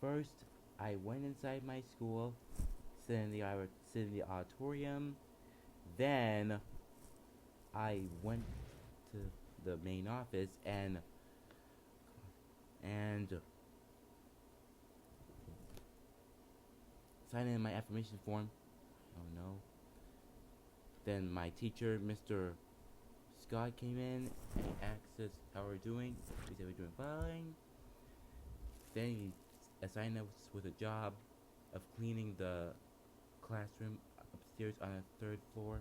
First, I went inside my school, sit in the auditorium. Then I went to the main office and signed in my affirmation form. Oh no. Then my teacher, Mr. Scott, came in and asked us how we're doing. We said we're doing fine. Then he assigned us with a job of cleaning the classroom upstairs on the third floor.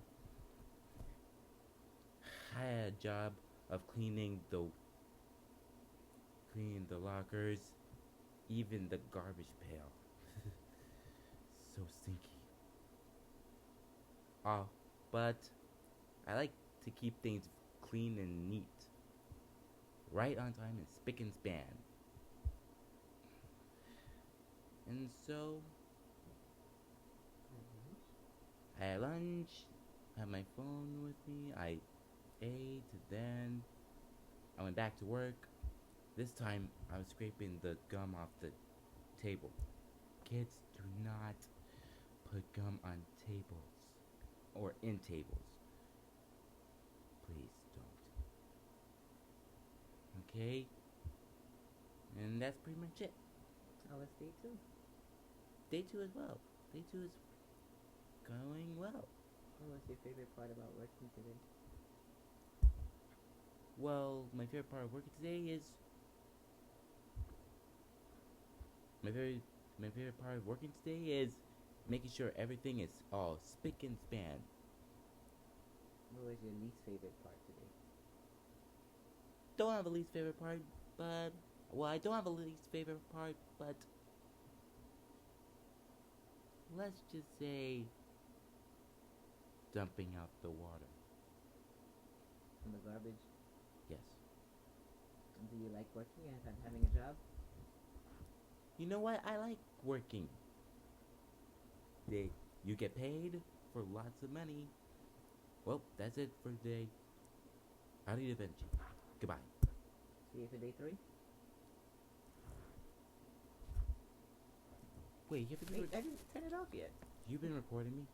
I had a job of cleaning the lockers, even the garbage pail. So stinky. Oh, but I like to keep things clean and neat, right on time and spick and span. And so I had lunch, had my phone with me, I ate, then I went back to work. This time I was scraping the gum off the table. Kids, do not put gum on tables or in tables. Please don't. Okay? And that's pretty much it. How was day two? Day two as well. Day two is going well. What was your favorite part about working today? Well, my favorite part of working today is my very my favorite part of working today is making sure everything is all spick and span. What was your least favorite part today? Don't have a least favorite part, but well, I don't have a least favorite part, but let's just say dumping out the water. From the garbage? Yes. Do you like working and having a job? You know what? I like working. You get paid for lots of money. Well, that's it for today. Arrivederci. Goodbye. See you for day three? Wait, you haven't Wait, I didn't turn it off yet. you've been recording me?